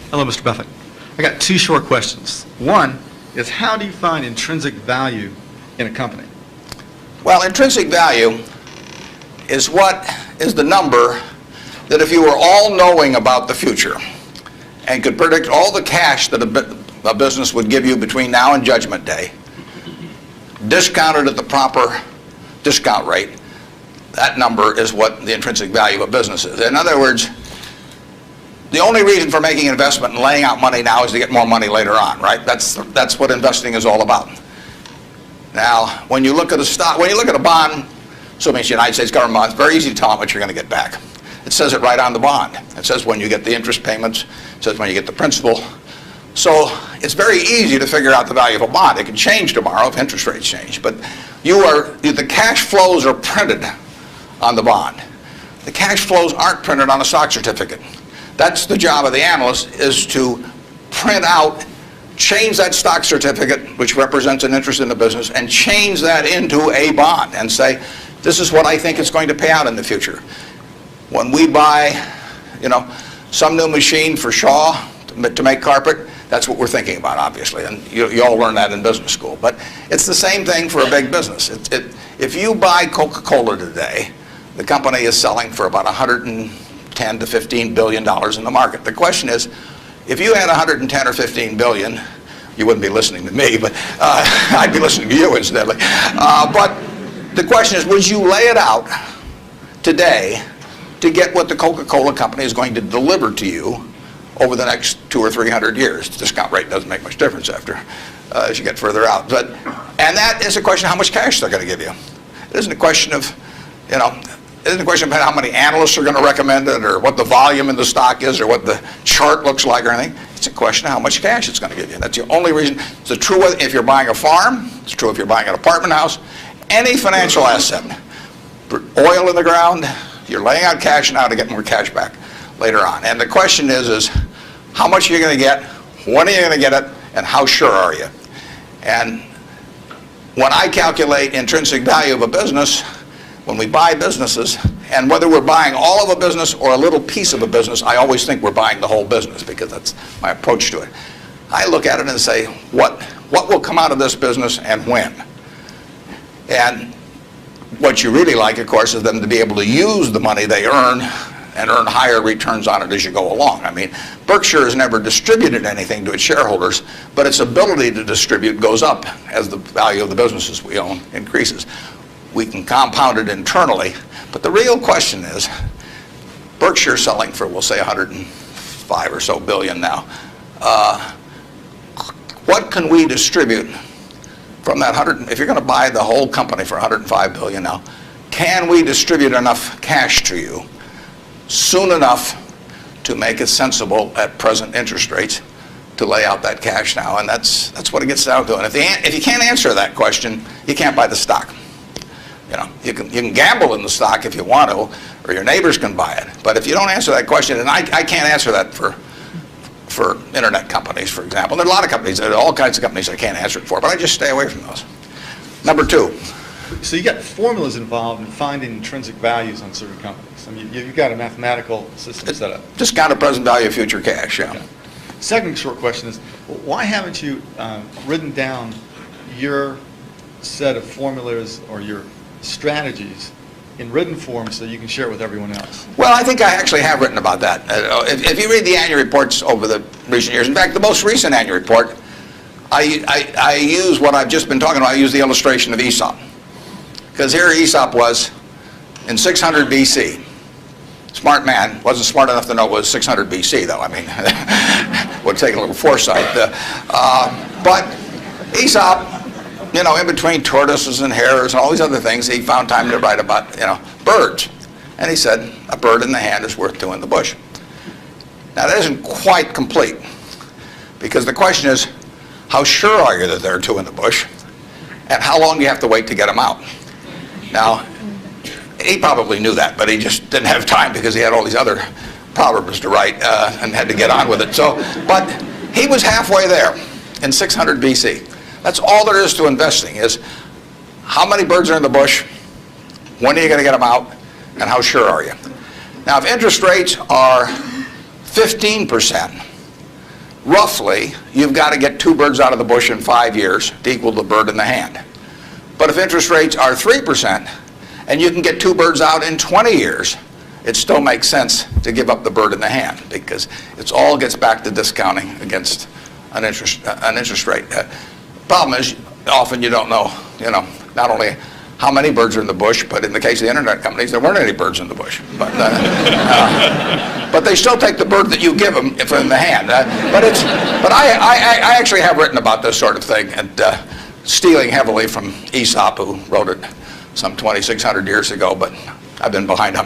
Hello, Mr. Buffett. I got two short questions. One is, how do you find intrinsic value in a company? Well, intrinsic value is what is the number that if you were all-knowing about the future and could predict all the cash that a business would give you between now and Judgment Day, discounted at the proper discount rate, that number is what the intrinsic value of a business is. In other words, the only reason for making an investment and laying out money now is to get more money later on, right? That's what investing is all about. Now, when you look at a stock, when you look at a bond, assuming it's the United States government bond, it's very easy to tell how much you're going to get back. It says it right on the bond. It says when you get the interest payments. It says when you get the principal. So it's very easy to figure out the value of a bond. It can change tomorrow if interest rates change. But the cash flows are printed on the bond. The cash flows aren't printed on a stock certificate. That's the job of the analyst, is to print out, change that stock certificate, which represents an interest in the business, and change that into a bond and say, this is what I think it's going to pay out in the future. When we buy, some new machine for Shaw to make carpet, that's what we're thinking about, obviously, and you all learn that in business school. But it's the same thing for a big business. If you buy Coca-Cola today, the company is selling for about $110 to $15 billion in the market. The question is, if you had 110 or 15 billion, you wouldn't be listening to me, but I'd be listening to you incidentally. But the question is, would you lay it out today to get what the Coca-Cola company is going to deliver to you over the next 200 or 300 years? The discount rate doesn't make much difference as you get further out. And that is a question of how much cash they're going to give you. It isn't a question of, it isn't a question about how many analysts are going to recommend it or what the volume in the stock is or what the chart looks like or anything. It's a question of how much cash it's going to give you. That's the only reason. It's true if you're buying a farm. It's true if you're buying an apartment house. Any financial asset. Oil in the ground, you're laying out cash now to get more cash back later on. And the question is how much are you going to get, when are you going to get it, and how sure are you? And when I calculate intrinsic value of a business, when we buy businesses, and whether we're buying all of a business or a little piece of a business, I always think we're buying the whole business because that's my approach to it. I look at it and say, what will come out of this business and when? And what you really like, of course, is them to be able to use the money they earn and earn higher returns on it as you go along. I mean, Berkshire has never distributed anything to its shareholders, but its ability to distribute goes up as the value of the businesses we own increases. We can compound it internally, but the real question is, Berkshire selling for, we'll say, 105 or so billion now. What can we distribute from that 100? If you're going to buy the whole company for 105 billion now, can we distribute enough cash to you soon enough to make it sensible at present interest rates to lay out that cash now? And that's what it gets down to. And if you can't answer that question, you can't buy the stock. You can gamble in the stock if you want to, or your neighbors can buy it. But if you don't answer that question, and I can't answer that for internet companies, for example. There are a lot of companies, there are all kinds of companies I can't answer it for, but I just stay away from those. Number two. So you got formulas involved in finding intrinsic values on certain companies. I mean, you've got a mathematical system set up. Discounted present value of future cash, yeah. Okay. Second short question is, why haven't you written down your set of formulas or your strategies in written form so you can share it with everyone else? Well, I think I actually have written about that. If you read the annual reports over the recent years, in fact, the most recent annual report, I use what I've just been talking about. I use the illustration of Aesop. Because here Aesop was in 600 BC. Smart man, wasn't smart enough to know it was 600 BC, though. I mean, would take a little foresight. But Aesop, in between tortoises and hares and all these other things, he found time to write about, birds. And he said, a bird in the hand is worth two in the bush. Now, that isn't quite complete, because the question is, how sure are you that there are two in the bush? And how long do you have to wait to get them out? Now, he probably knew that, but he just didn't have time because he had all these other proverbs to write and had to get on with it. But he was halfway there in 600 BC. That's all there is to investing, is how many birds are in the bush, when are you going to get them out, and how sure are you? Now, if interest rates are 15%, roughly, you've got to get 2 birds out of the bush in 5 years to equal the bird in the hand. But if interest rates are 3%, and you can get 2 birds out in 20 years, it still makes sense to give up the bird in the hand, because it all gets back to discounting against an interest rate. Problem is, often you don't know, not only how many birds are in the bush, but in the case of the internet companies, there weren't any birds in the bush. But they still take the bird that you give them if in the hand. But I actually have written about this sort of thing, and stealing heavily from Aesop, who wrote it some 2,600 years ago, but I've been behind on